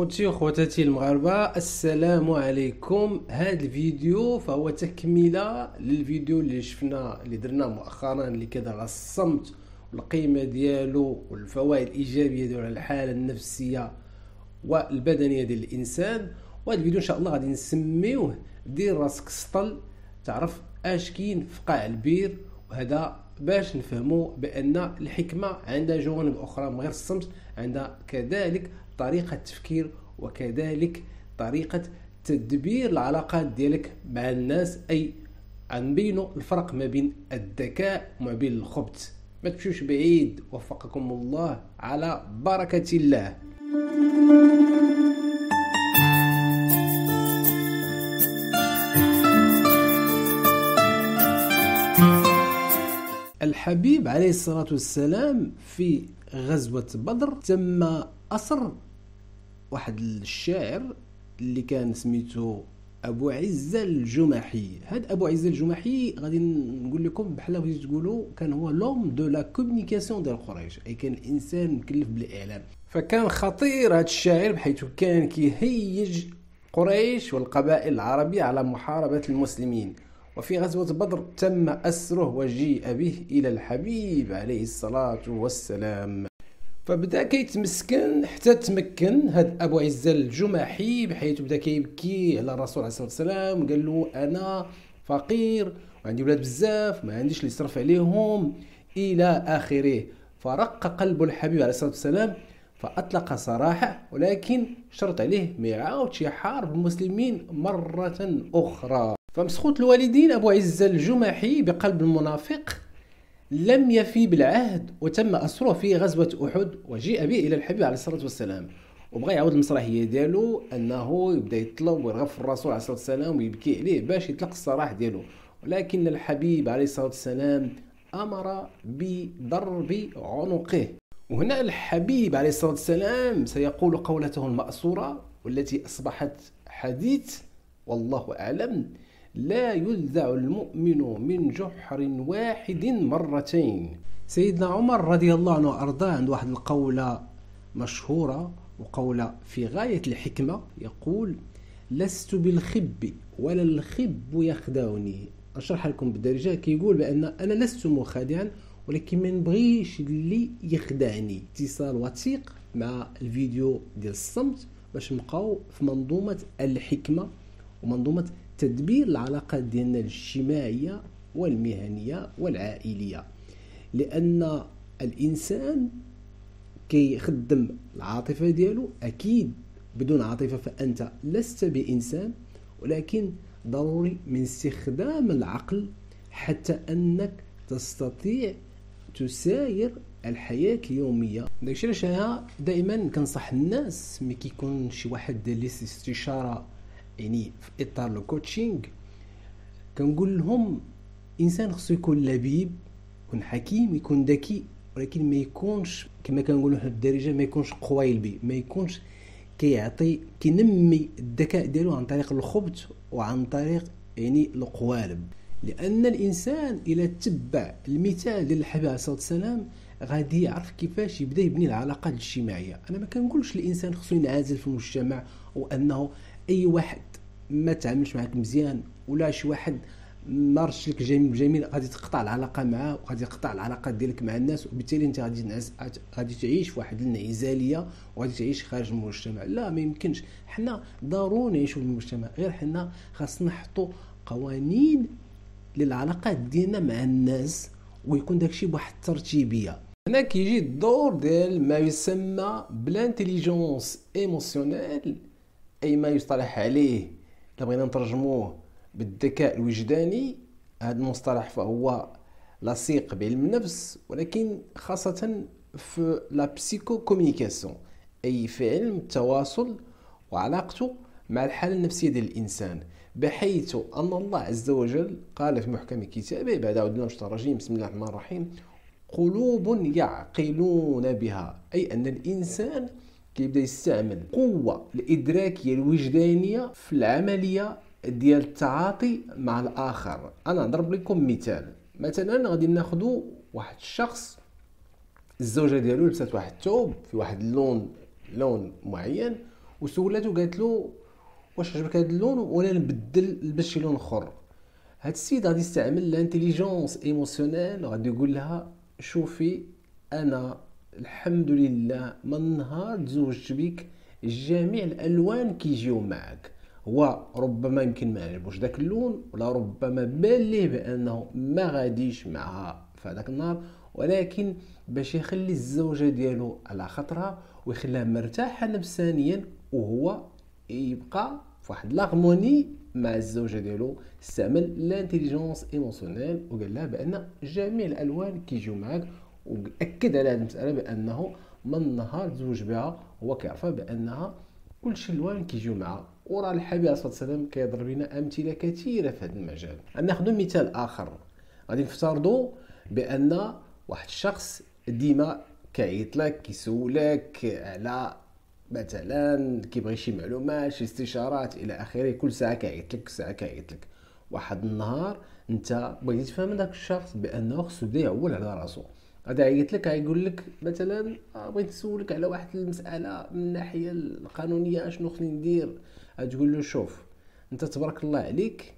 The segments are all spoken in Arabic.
خوتي وخواتاتي المغاربة، السلام عليكم. هذا الفيديو فهو تكملة للفيديو اللي شفنا اللي درنا مؤخرا اللي كذا على الصمت والقيمة ديالو والفوائد الإيجابية ديالو على الحالة النفسية والبدنية ديال الإنسان. وهذا الفيديو إن شاء الله غادي نسميوه دير راسك سطل تعرف اش كاين في قاع البير، وهذا باش نفهموا بأن الحكمة عندها جوانب أخرى من غير الصمت، عندها كذلك طريقة تفكير وكذلك طريقة تدبير العلاقات ديالك مع الناس، أي نبينوا الفرق ما بين الذكاء وما بين الخبث. ما تمشوش بعيد، وفقكم الله على بركة الله. الحبيب عليه الصلاة والسلام في غزوة بدر تم أسر واحد الشاعر اللي كان سميته أبو عزة الجمحي. هاد أبو عزة الجمحي غادي نقول لكم بحال بغيتو تقولوا كان هو لوم دو لا كومونيكاسيون ديال قريش، أي كان إنسان مكلف بالإعلام. فكان خطير هاد الشاعر بحيث كان كيهيج قريش والقبائل العربية على محاربة المسلمين. وفي غزوة بدر تم أسره وجيء به إلى الحبيب عليه الصلاة والسلام، فبدا كيتمسكن حتى تمكن هاد ابو عزة الجمحي، بحيث بدا كيبكي على الرسول عليه الصلاه والسلام. قال له انا فقير وعندي ولاد بزاف، ما عنديش اللي يصرف عليهم الى اخره. فرق قلب الحبيب عليه الصلاه والسلام فاطلق سراحه، ولكن شرط عليه ما يعاودش يحارب المسلمين مره اخرى. فمسخوت الوالدين ابو عزة الجمحي بقلب المنافق لم يفي بالعهد، وتم أسره في غزوة أحد وجيء به إلى الحبيب عليه الصلاة والسلام. وبغى يعاود المسرحية ديالو أنه يبدأ يطلب ويرغب في الرسول عليه الصلاة والسلام ويبكي عليه باش يطلق السراح ديالو، ولكن الحبيب عليه الصلاة والسلام أمر بضرب عنقه. وهنا الحبيب عليه الصلاة والسلام سيقول قولته المأثورة والتي أصبحت حديث والله أعلم: لا يلذع المؤمن من جحر واحد مرتين. سيدنا عمر رضي الله عنه وأرضاه عنده واحد القولة مشهورة وقولة في غاية الحكمة، يقول: لست بالخب ولا الخب يخدعني. أشرح لكم بالدارجة. كيقول بأن أنا لست مخادعا، ولكن ما نبغيش اللي يخدعني. اتصال وثيق مع الفيديو ديال الصمت باش نبقاو في منظومة الحكمة ومنظومة تدبير العلاقات ديالنا الاجتماعية والمهنية والعائلية. لأن الإنسان كيخدم العاطفة ديالو، أكيد بدون عاطفة فأنت لست بإنسان، ولكن ضروري من استخدام العقل حتى أنك تستطيع تساير الحياة اليومية. داكشي علاش أنا دائما كنصح الناس ملي كيكون شي واحد دار لي استشارة يعني في اطار الكوتشينغ، كنقول لهم انسان خصو يكون لبيب، يكون حكيم، يكون ذكي، ولكن ما يكونش كما كنقولوا حنا بالدارجه ما يكونش قويلبي، ما يكونش كينمي الذكاء ديالو عن طريق الخبث وعن طريق يعني القوالب. لان الانسان الى تبع المثال ديال الحبيب عليه الصلاه والسلام غادي يعرف كيفاش يبدا يبني العلاقات الاجتماعيه. انا ما كنقولش الانسان خصو ينعزل في المجتمع، وانه اي واحد ما تعاملش معك مزيان ولا شي واحد ما رش لك جميل غادي تقطع العلاقه معاه وغادي تقطع العلاقات ديالك مع الناس، وبالتالي انت غادي تعيش في واحد الانعزاليه وغادي تعيش خارج المجتمع. لا، ما يمكنش. حنا ضروري نعيشوا في المجتمع، غير حنا خاصنا نحطوا قوانين للعلاقات ديالنا مع الناس ويكون داكشي بواحد الترتيبيه. هنا كيجي الدور ديال ما يسمى بلانتيليجونس ايموسيونيل، أي ما يصطلح عليه إلا بغينا نترجموه بالذكاء الوجداني. هذا المصطلح فهو لصيق بعلم النفس، ولكن خاصة في لا بسيكو كومينيكاسيون، أي في علم التواصل وعلاقته مع الحالة النفسية ديال الإنسان. بحيث أن الله عز وجل قال في محكم كتابه بعد أعوذ بالله من الشيطان الرجيم بسم الله الرحمن الرحيم: قلوب يعقلون بها، أي أن الإنسان كيبدا يستعمل قوة الإدراكية الوجدانية في العملية ديال التعاطي مع الآخر. أنا نضرب لكم مثال. مثلا غادي ناخذ واحد الشخص الزوجة ديالو لبسات واحد الثوب في واحد اللون معين، وسولاتو قالت له واش عجبك هذا اللون ولا نبدل نلبس شي لون اخر. هاد السيد غادي يستعمل لانتيليجونس ايموسيونيل وغادي يقول لها شوفي انا الحمد لله من نهار تزوجت بك جميع الالوان كيجيو معك. هو ربما يمكن ما عجبوش داك اللون ولا ربما بان ليه بانه ما غاديش معها في هذاك النهار، ولكن باش يخلي الزوجه ديالو على خاطرها ويخليها مرتاحه نفسانيا وهو يبقى في واحد لاغموني مع الزوجه ديالو، استعمل لانتيليجونس ايموسيونيل وقال لها بان جميع الالوان كيجيو معك، واكد على هذه المساله بانه من نهار تزوج بها هو كيعرفها بانها كلشي الوان كيجيو معها. وراه الحبيب عليه الصلاه والسلام كيضرب لنا امثله كثيره في هذا المجال. ناخذ مثال اخر، غادي نفترضوا بان واحد الشخص ديما كيعيط لك كيسولك على مثلا كيبغي شي معلومات شي استشارات الى اخره، كل ساعه كيعيط لك ساعه كيعيط لك. واحد النهار انت بغيتي تفهم داك الشخص بانه خصو يبدا يعول على راسو، غادي يعيط لك غايقول لك مثلا بغيت نسولك على واحد المساله من الناحيه القانونيه شنو خصني ندير. غتقول له شوف انت تبارك الله عليك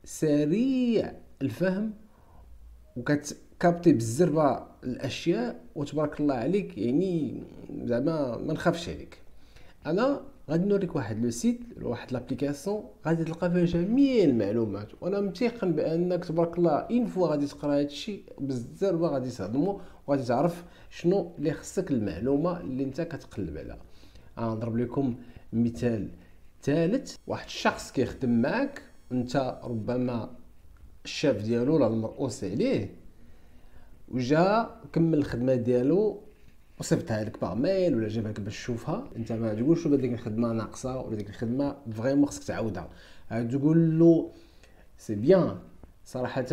سريع الفهم وكتكابتي بالزربه الاشياء وتبارك الله عليك، يعني زعما ما نخافش عليك. انا غادي نوريك واحد لو سيت واحد لابليكاسيون غادي تلقى فيها جميع المعلومات، وانا متيقن بانك تبارك الله ان فوا غادي تقرا هادشي بالزربه غادي تهضمو وغادي تعرف شنو اللي خصك المعلومه اللي انت كتقلب عليها. نضرب لكم مثال ثالث. واحد الشخص كيخدم معك انت ربما الشاف ديالو ولا المرؤوس عليه وجا كمل الخدمه ديالو وصيفطها لك باغ ميل ولا جابها لك باش تشوفها، انت ما تقولش ديك الخدمه ناقصه ولا ديك الخدمه فريمون خصك تعاودها. تقول له سي بيان صراحه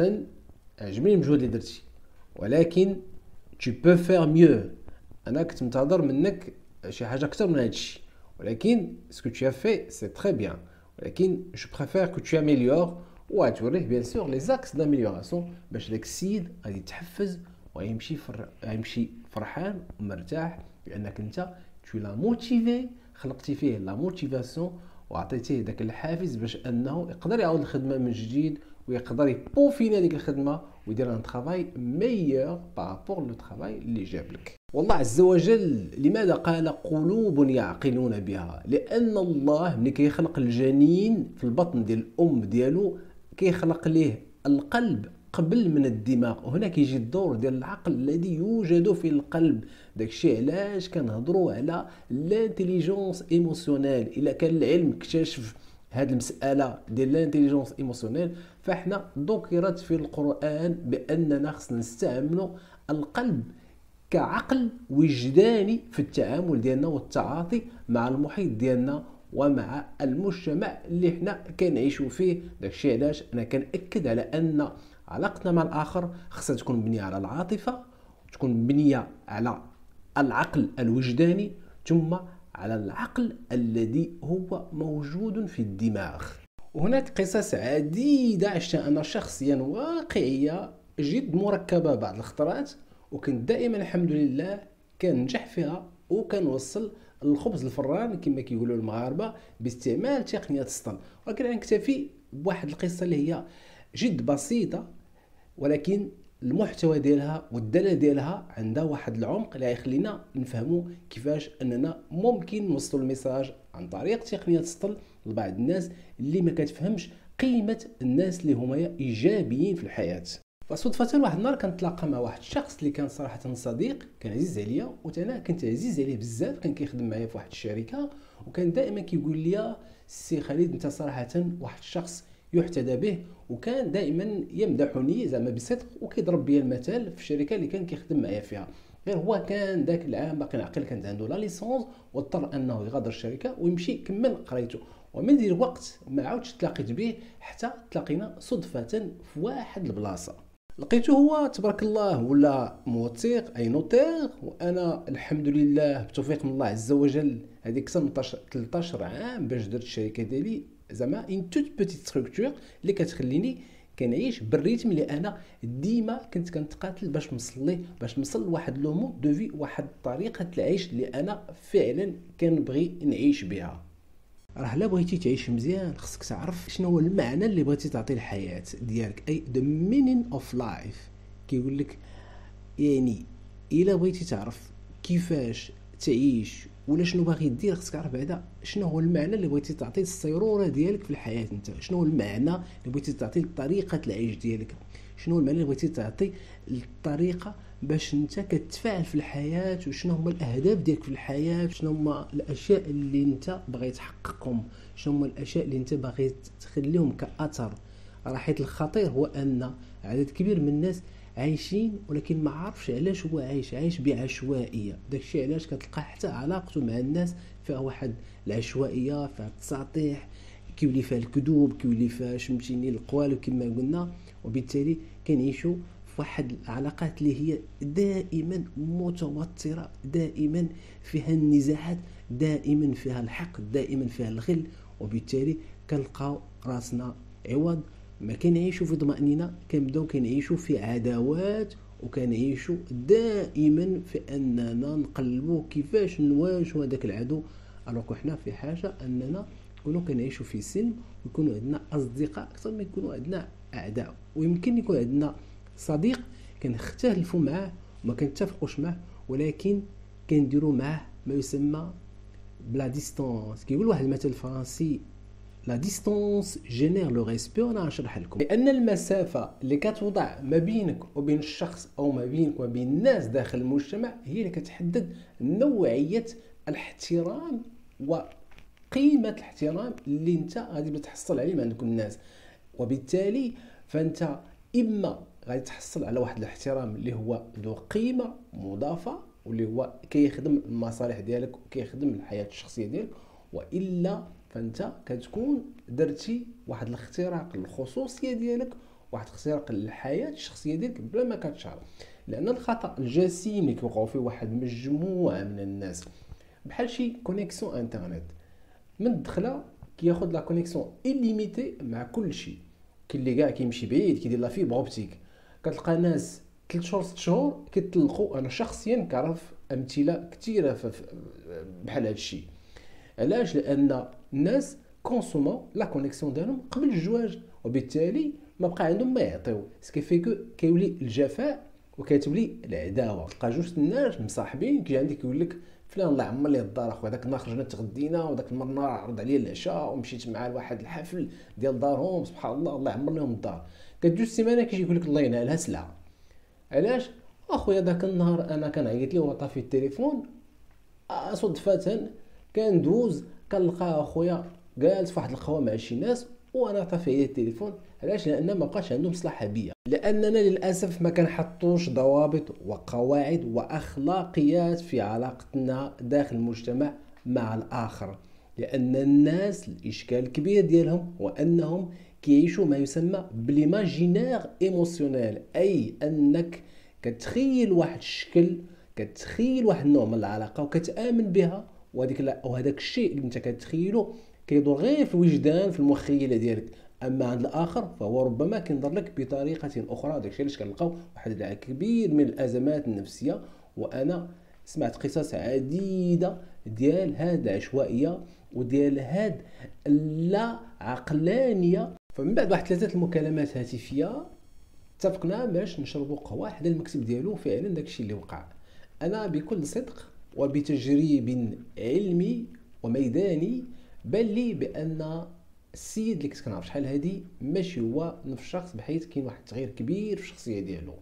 عجبني المجهود اللي درتي ولكن tu peux faire mieux، انا كنت منتظر منك شي حاجه اكثر من هادشي، ولكن ce que tu as fait c'est très bien ولكن je préfère que tu améliores. وغتوريه بيان سور لي زاكس داميليوراسيون باش داك السيد غادي يتحفز ويمشي فرحان ومرتاح بانك انت tu l'as موتيفي، خلقتي فيه لا موتيفاسيون وعطيتيه داك الحافز باش انه يقدر يعاود الخدمه من جديد ويقدر يبوفيني هذيك الخدمه ويدير ان طرافاي ميور بارابور لو طرافاي اللي جاب لك. والله عز وجل لماذا قال قلوب يعقلون بها؟ لان الله ملي كيخلق الجنين في البطن ديال الام ديالو كيخلق ليه القلب قبل من الدماغ، وهنا كيجي الدور ديال العقل الذي يوجد في القلب. داكشي علاش كنهضروا على لانتيليجونس ايموسيونيل. الا كان العلم اكتشف هذه المساله ديال لانتيليجونس ايموسيونيل فاحنا ذكرت في القران باننا خصنا نستعملوا القلب كعقل وجداني في التعامل ديالنا والتعاطي مع المحيط ديالنا ومع المجتمع اللي حنا كنعيشوا فيه. داكشي علاش انا كنأكد على ان علاقتنا مع الاخر خصها تكون مبنيه على العاطفه، تكون مبنيه على العقل الوجداني، ثم على العقل الذي هو موجود في الدماغ. وهناك قصص عديده عشتها انا شخصيا واقعيه جد مركبه بعض الخطرات، وكنت دائما الحمد لله كننجح فيها وكنوصل الخبز الفران كما كيقولوا المغاربه باستعمال تقنيه السطل. ولكن نكتفي بواحد القصه اللي هي جد بسيطه ولكن المحتوى ديالها والدلاله ديالها عندها واحد العمق اللي يخلينا نفهموا كيفاش اننا ممكن نوصلوا الميساج عن طريق تقنيه السطل لبعض الناس اللي ما كتفهمش قيمه الناس اللي هما ايجابيين في الحياه. فصدفة واحد النهار كنتلاقى مع واحد الشخص اللي كان صراحة صديق، كان عزيز عليا وأنا كنت عزيز عليه بزاف. كان كيخدم معايا في واحد الشركة وكان دائما كيقول لي سي خالد انت صراحة واحد الشخص يحتذى به، وكان دائما يمدحني زعما بصدق وكيضرب بيا المثال في الشركة اللي كان كيخدم معايا فيها. غير هو كان ذاك العام باقي عاقل، كانت عنده لا ليسونس واضطر انه يغادر الشركة ويمشي يكمل قرايته. ومن ذي الوقت ما عاودش تلاقيت به حتى تلاقينا صدفة في واحد البلاصة. لقيته هو تبارك الله ولا موثق اي نوتير، وانا الحمد لله بتوفيق من الله عز وجل هذيك اكثر من 13 عام باش درت الشركه ديالي زعما ان توت بيتيت ستركتور اللي كتخليني كنعيش بالريتم اللي انا ديما كنت كنتقاتل باش نوصل لواحد لو مود دو في، واحد طريقه العيش اللي انا فعلا كنبغي نعيش بها. راه لا بغيتي تعيش مزيان خصك تعرف شنو هو المعنى اللي بغيتي تعطي الحياه ديالك، اي the meaning of life. كيقول لك يعني الا بغيتي تعرف كيفاش تعيش ولا شنو باغي دير، خصك تعرف بعدا شنو هو المعنى اللي بغيتي تعطي للصيروره ديالك في الحياه. انت شنو هو المعنى اللي بغيتي تعطي لطريقه العيش ديالك، شنو هو المعنى اللي بغيتي تعطي للطريقه باش انت كتفاعل في الحياه، وشنو هما الاهداف ديالك في الحياه، شنو هما الاشياء اللي انت باغي تحققهم، شنو هما الاشياء اللي انت باغي تخليهم كاثر. راه حيت الخطير هو ان عدد كبير من الناس عايشين ولكن ما عارفش علاش هو عايش بعشوائيه. داكشي علاش كتلقى حتى علاقته مع الناس فيها واحد العشوائيه، فيها التساطيح، كيولي فيها الكذوب، كيولي فيها فهمتيني القوالب كما قلنا. وبالتالي كنعيشوا في واحد العلاقات اللي هي دائما متوتره، دائما فيها النزاعات، دائما فيها الحقد، دائما فيها الغل. وبالتالي كنلقاو راسنا عوض ما كنعيشوا في طمأنينة كنبداو كنعيشوا في عداوات، وكنعيشوا دائما في اننا نقلبوا كيفاش نواجهوا هذاك العدو. الوغ حنا في حاجه اننا نكونوا كنعيشوا في سلم، ويكونوا عندنا اصدقاء اكثر ما يكونوا عندنا اعداء. ويمكن يكون عندنا صديق كنختلفوا معاه وما كنتفقوش معاه، ولكن كنديروا معاه ما يسمى بلا ديستانس. كيقول واحد المثل فرنسي لا ديستانس جينير لو ريسبي، وانا غنشرح لكم. لان المسافه اللي كتوضع ما بينك وبين الشخص او ما بينك وبين الناس داخل المجتمع هي اللي كتحدد نوعيه الاحترام وقيمه الاحترام اللي انت غادي بتحصل عليه من عند الناس. وبالتالي فانت اما غادي تحصل على واحد الاحترام اللي هو ذو قيمه مضافه واللي هو كيخدم المصالح ديالك وكيخدم الحياه الشخصيه ديالك، والا فانت كتكون درتي واحد الاختراق للخصوصيه ديالك، واحد الاختراق للحياه الشخصيه ديالك بلا ما كتشعر. لان الخطا الجسيم اللي كيوقعوا فيه واحد مجموعه من الناس بحال شي كونيكسيون انترنت من الدخله كياخذ لا كونيكسيون إليميتي مع كل شيء. كاين اللي كاع كيمشي بعيد كيدير لا فيبر اوبتيك، كتلقى ناس 3 شهور 6 شهور كيطلقوا. انا شخصيا كنعرف امثله كثيره بحال هذا الشيء. علاش؟ لان الناس كونسومون لا كونيكسيون ديالهم قبل الزواج، وبالتالي ما بقى عندهم ما يعطيو، سكيفيكو كيولي الجفاء وكتولي العداوه. تلقى جوج الناس مصاحبين كيجي عندك يقول لك فلان الله يعمر ليه الدار اخويا، داك النهار خرجنا تغدينا وداك المره عرض عليا العشاء ومشيت معاه لواحد الحفل ديال دارهم سبحان الله الله يعمر لهم الدار. كتجوج السيمانه كيجي يقول لك الله ينعلها سلعه. علاش؟ اخويا داك النهار انا كنعيط ليه وطافي التليفون صدفه كندوز كنلقى اخويا جالس فواحد القهوه مع شي ناس وانا طافي عليه التليفون. علاش؟ لان ما بقاش عندهم مصلحه بيا، لاننا للاسف ما كنحطوش ضوابط وقواعد واخلاقيات في علاقتنا داخل المجتمع مع الاخر. لان الناس الاشكال الكبير ديالهم هو انهم كيعيشوا ما يسمى بليماجينير ايموسيونيل، اي انك كتخيل واحد الشكل، كتخيل واحد النوع من العلاقه وكتامن بها، وهذاك الشيء اللي انت كتخيله كيدور غير في الوجدان في المخيله ديالك. اما عند الاخر فهو ربما كينظر لك بطريقه اخرى. داكشي علاش كنلقاو واحد العدد كبير من الازمات النفسيه. وانا سمعت قصص عديده ديال هاد العشوائيه وديال هاد اللا عقلانيه. فمن بعد واحد 3 المكالمات هاتفيه اتفقنا باش نشربوا قهوه حدا المكتب ديالو. فعلا داكشي اللي وقع. انا بكل صدق وبتجريب علمي وميداني بان لي بان السيد اللي كنت كنعرف شحال هادي ماشي هو نفس الشخص، بحيث كاين واحد التغيير كبير في الشخصيه ديالو.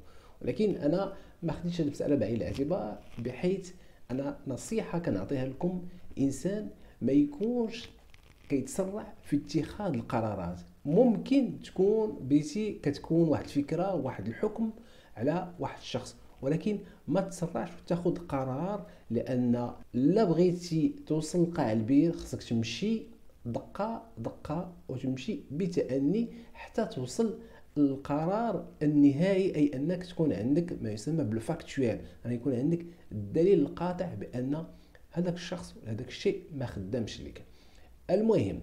ولكن انا ما خديتش هاد المساله بعين الاعتبار، بحيث انا نصيحه كنعطيها لكم: انسان ما يكونش كيتسرع في اتخاذ القرارات. ممكن تكون بيتي كتكون واحد الفكره واحد الحكم على واحد الشخص، ولكن ما تسرعش وتاخذ قرار. لان لا بغيتي توصل لقاع البير خصك تمشي دقه دقه وتمشي بتأني حتى توصل القرار النهائي، اي انك تكون عندك ما يسمى بالفاكتوال، يعني يكون عندك الدليل القاطع بان هذاك الشخص هذاك الشيء ما خدامش لك. المهم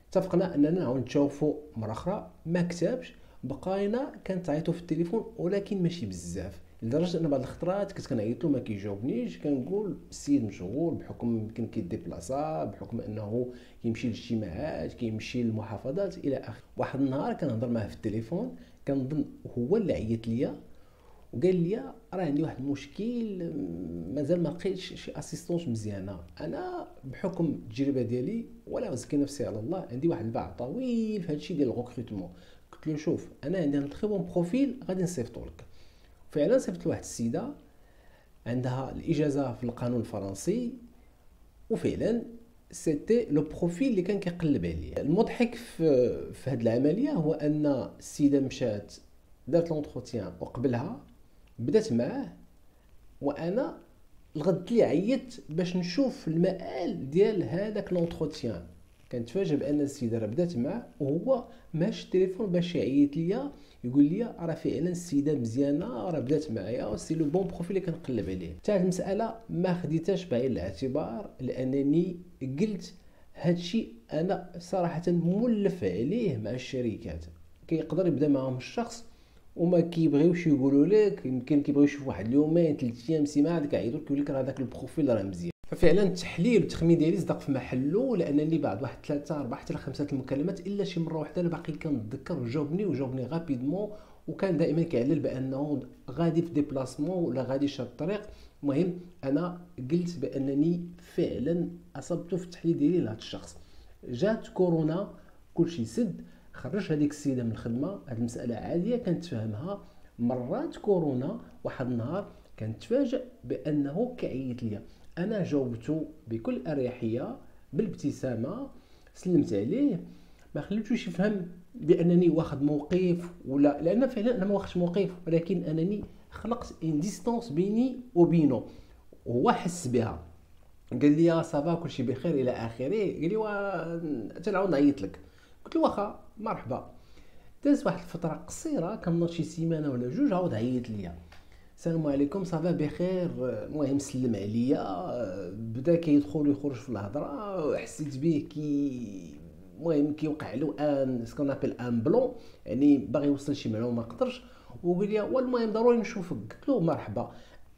اتفقنا اننا نعاود نتشوفوا مره اخرى، ما كتبش بقينا كنتعيطوا في التليفون ولكن ماشي بزاف، لدرجه ان بعض الخطرات كنت كنعيط له ما كيجاوبنيش، كنقول السيد مشغول بحكم يمكن كيديبلاصا، بحكم انه كيمشي للاجتماعات، كيمشي للمحافظات الى اخره. واحد النهار كنهضر معاه في التليفون، كنظن هو اللي عيط ليا وقال لي راه عندي واحد المشكل، مازال ما لقيتش شي اسيستونس مزيانه. انا بحكم التجربه ديالي ولا ازكي نفسي على الله، عندي واحد الباع طويل في هادشي ديال الريكروتمون. قلت له شوف انا عندي ان تري بون بروفيل غادي نصيفطو لك. فعلا صيفط لواحد السيده عندها الاجازه في القانون الفرنسي، وفعلا سيتي لو بروفيل اللي كان كيقلب عليه. المضحك في هذه العمليه هو ان السيده مشات دارت لونتروتيان وقبلها بدات معاه، وانا الغد اللي عيطت باش نشوف المآل ديال هذاك لونتروتيان كنتفاجئ بان السيده راه بدات معاه وهو ماش التليفون باش يعيط ليا يقول لي راه فعلا السيده مزيانه راه بدات معايا سي لو بون بروفيل اللي كنقلب عليه. حتى المساله ما خديتهاش بعين الاعتبار، لانني قلت هادشي انا صراحه مولف عليه مع الشركات. كيقدر يبدا معاهم الشخص وما كيبغيوش يقولوا لك، يمكن كيبغيو يشوفوا واحد اليومين 3 ايام سيمانه ديك يعيطوا لك يقول لك راه هذاك البروفيل راه مزيان. ففعلا التحليل والتخمين ديالي صدق في محله، لانني بعد واحد 3 4 حتى 5 المكالمات الا شي مره واحده انا باقي كنتذكر وجاوبني غابيدمون، وكان دائما كيعلل بانه غادي في ديبلاسمون ولا غادي شاد الطريق. المهم انا قلت بانني فعلا اصبت في التحليل ديالي لهذا الشخص. جات كورونا كلشي سد، خرج هذيك السيده من الخدمه. هذه المساله عاديه كنتفاهمها. مرات كورونا واحد النهار كنتفاجئ بانه كيعيط ليا، انا جاوبته بكل اريحيه بالابتسامه، سلمت عليه، ما خليتوش يفهم بانني واخد موقف ولا، لان فعلا انا ما واخدش موقف، ولكن انني خلقت ان ديستانس بيني وبينه وهو حس بها. قال لي صافا كلشي بخير الى اخره. قال لي تنعاود نعيط لك. قلت له واخا مرحبا. دازت واحد الفتره قصيره كنظن شي سيمانه ولا جوج عاود عيط ليا، السلام عليكم صافا بخير. المهم سلم عليا، بدا كيدخل ويخرج في الهضره، حسيت به المهم كيوقع له ان سكون ابل ان بلون، يعني باغي يوصل شي معلومه ما قدرش، وقال لي والمهم ضروري نشوفك. قلت له مرحبا.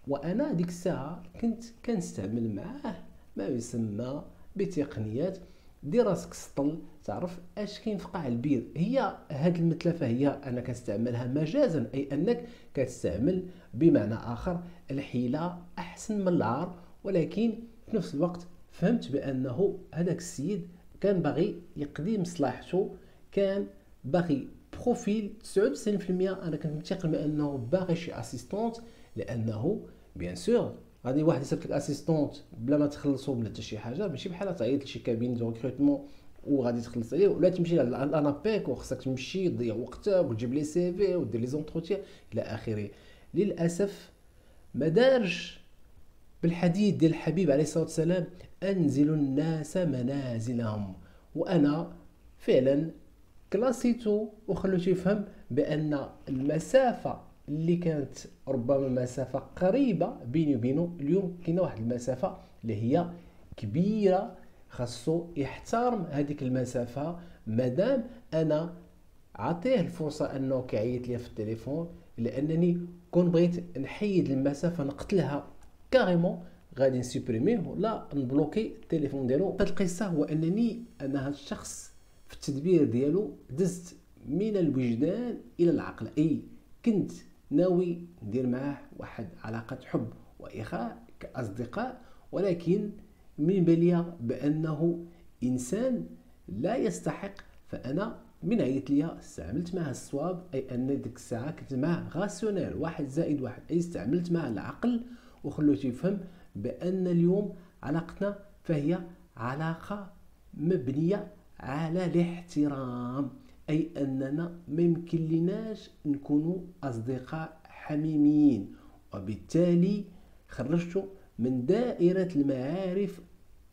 وانا ديك الساعه كنت كنستعمل معاه ما يسمى بتقنيات دير راسك سطل، تعرف اش كاين في قاع البير. هي هاد المتلفه هي انا كنستعملها مجازا، اي انك كتستعمل بمعنى اخر الحيله احسن من العار، ولكن في نفس الوقت فهمت بانه هذاك السيد كان باغي يقضي مصلحته، كان باغي بروفيل 99% انا كنت متيقن بانه باغي شي اسيستونت، لانه بيان سور غادي واحد يصيفط لك اسيستونت بلا ما تخلصوا بلا حتى شي حاجه، ماشي بحال تعيط لشي كابين دو ريكروتمون وغادي تخلص عليه، ولا تمشي لانابيك وخصك تمشي تضيع وقتك وتجيب لي سي في ودير لي زونتروتيان الى اخره. للاسف ما دارش بالحديث ديال الحبيب عليه الصلاه والسلام انزلوا الناس منازلهم، وانا فعلا كلاسيتو وخلوته يفهم بان المسافه اللي كانت ربما مسافه قريبه بيني وبينه اليوم كاينه واحد المسافه اللي هي كبيره، خاصو يحترم هذيك المسافه. مادام انا عطيه الفرصه انه كيعيط ليا في التليفون، لانني كون بغيت نحيد المسافه نقتلها كاريمون غادي نسوبريميه ولا نبلوكي التليفون ديالو. هاد القصه هو انني انا هاد الشخص في التدبير ديالو دزت من الوجدان الى العقل، اي كنت ناوي ندير معاه واحد علاقه حب واخاء كاصدقاء، ولكن من باليا بانه انسان لا يستحق. فانا من عيط ليا استعملت معاه الصواب، اي ان ديك الساعه كنت معاه غاسيونيل 1+1، اي استعملت معاه العقل وخلوته يفهم بان اليوم علاقتنا فهي علاقه مبنيه على الاحترام، اي اننا ما يمكن لناش نكونوا اصدقاء حميمين. وبالتالي خرجته من دائره المعارف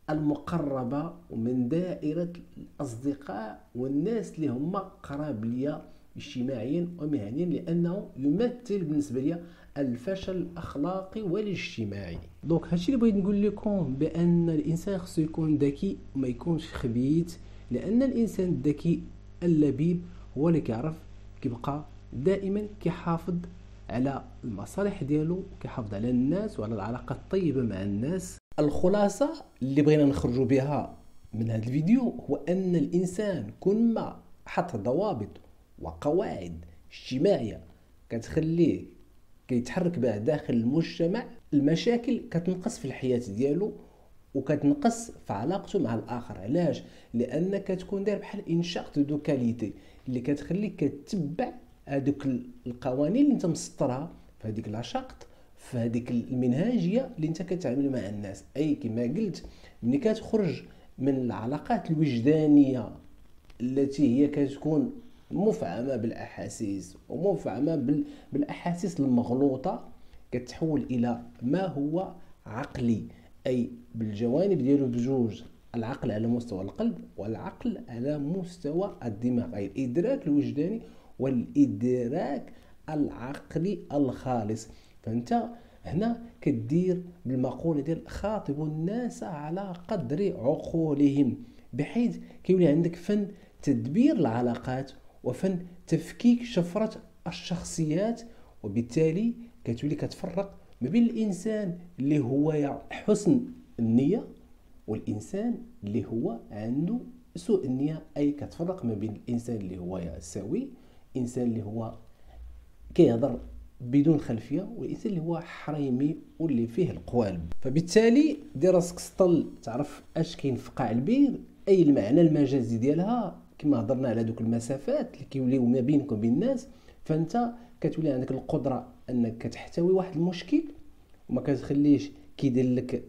المقربه ومن دائره الاصدقاء والناس اللي هم قراب ليا اجتماعيا ومهنيا، لانه يمثل بالنسبه لي الفشل الاخلاقي والاجتماعي. دونك هادشي اللي بغيت نقول لكم، بان الانسان خصو يكون ذكي وما يكونش خبيث، لان الانسان الذكي اللبيب هو اللي كيعرف كيبقى دائما كيحافظ على المصالح ديالو، كيحافظ على الناس وعلى العلاقه الطيبه مع الناس. الخلاصه اللي بغينا نخرجوا بها من هذا الفيديو هو ان الانسان كل ما حط ضوابط وقواعد اجتماعيه كتخليه كيتحرك بها داخل المجتمع، المشاكل كتنقص في الحياه ديالو وكتنقص في علاقته مع الاخر. علاش؟ لانك كتكون داير بحال انشاء دو كاليتي اللي كتخليك كتبع هذوك القوانين اللي انت مسطرها في هذيك العشاقت، في هذيك المنهاجيه اللي انت كتعامل مع الناس. اي كما قلت، ملي كتخرج من العلاقات الوجدانيه التي هي كتكون مفعمه بالاحاسيس ومفعمه بالاحاسيس المغلوطه، كتحول الى ما هو عقلي، اي بالجوانب ديالو بجوج، العقل على مستوى القلب والعقل على مستوى الدماغ، اي الادراك الوجداني والادراك العقلي الخالص. فانت هنا كدير بالمقوله ديال خاطبوا الناس على قدر عقولهم، بحيث كيولي عندك فن تدبير العلاقات وفن تفكيك شفره الشخصيات، وبالتالي كتولي كتفرق ما بين الانسان اللي هو حسن النيه والانسان اللي هو عنده سوء النيه. اي كتفرق ما بين الانسان اللي هو سوي، الانسان اللي هو كيهضر بدون خلفيه، والانسان اللي هو حريمي واللي فيه القوالب. فبالتالي دير راسك سطل تعرف اش كاين في قاع البير، اي المعنى المجازي ديالها كما هضرنا على دوك المسافات اللي كيوليو ما بينك وبين الناس. فانت كتولي عندك القدره انك كتحتوي واحد المشكل وما كتخليش كيدير لك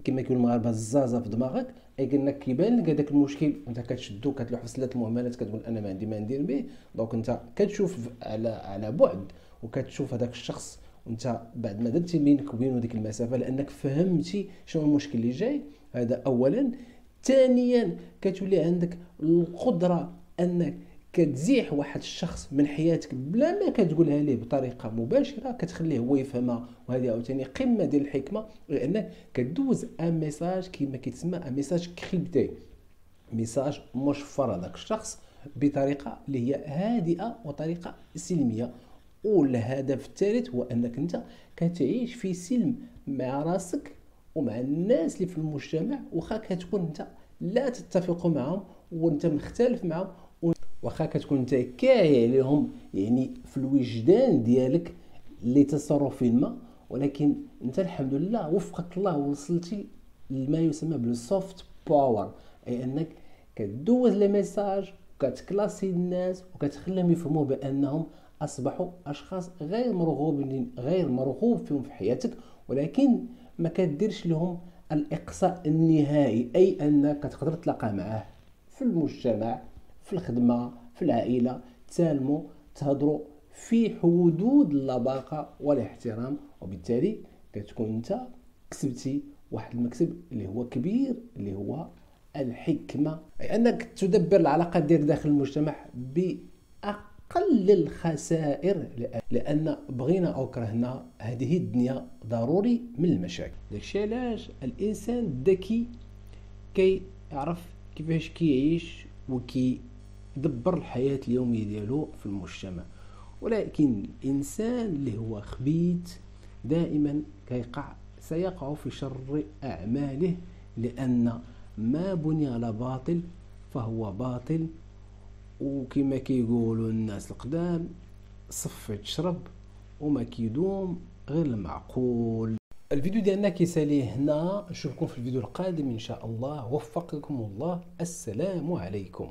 كما كيقولوا المغاربه الزازه في دماغك، اي انك كيبان لك هذاك المشكل وانت كتشدو كتلوح في سله المهملات، كتقول انا ما عندي ما ندير به. دونك انت كتشوف على بعد وكتشوف هذاك الشخص وانت بعد ما درتي بينك وبينه ديك المسافه لانك فهمتي شنو المشكل اللي جاي. هذا اولا. ثانيا كتولي عندك القدره انك كتزيح واحد الشخص من حياتك بلا ما كتقولها ليه بطريقه مباشره، كتخليه هو يفهمها. وهذه عاوتاني قمه ديال الحكمه، لانك كدوز ان ميساج كما كيتسمى ان ميساج كريبتي، ميساج مشفر هذاك الشخص بطريقه اللي هي هادئه وطريقه سلميه. والهدف الثالث هو انك انت كتعيش في سلم مع راسك ومع الناس اللي في المجتمع، واخا كتكون انت لا تتفق معهم وانت مختلف معهم، واخا كتكون انت كاعي عليهم يعني في الوجدان ديالك لتصرف ما، ولكن انت الحمد لله وفقك الله وصلتي لما يسمى بالسوفت باور، اي انك كدوز لي ميساج وكتكلاسي الناس وكتخليهم يفهموا بانهم اصبحوا اشخاص غير مرغوب فيهم في حياتك، ولكن ما كديرش لهم الاقصاء النهائي، اي انك تقدر تلاقى معاه في المجتمع، في الخدمه، في العائله، تسالموا تهضروا في حدود اللباقه والاحترام. وبالتالي كتكون انت كسبتي واحد المكسب اللي هو كبير، اللي هو الحكمه، اي انك تدبر العلاقات ديالك داخل المجتمع باقل الخسائر، لان بغينا او كرهنا هذه الدنيا ضروري من المشاكل. داكشي علاش الانسان الذكي كيعرف كيفاش كيعيش وكيدبر الحياه اليوميه ديالو في المجتمع. ولكن الانسان اللي هو خبيث دائما سيقع في شر اعماله، لان ما بني على باطل فهو باطل. وكما كيقولوا الناس القدام صفي تشرب وما كيدوم غير المعقول. الفيديو ديالنا كيسالي هنا، نشوفكم في الفيديو القادم ان شاء الله. وفقكم الله، السلام عليكم.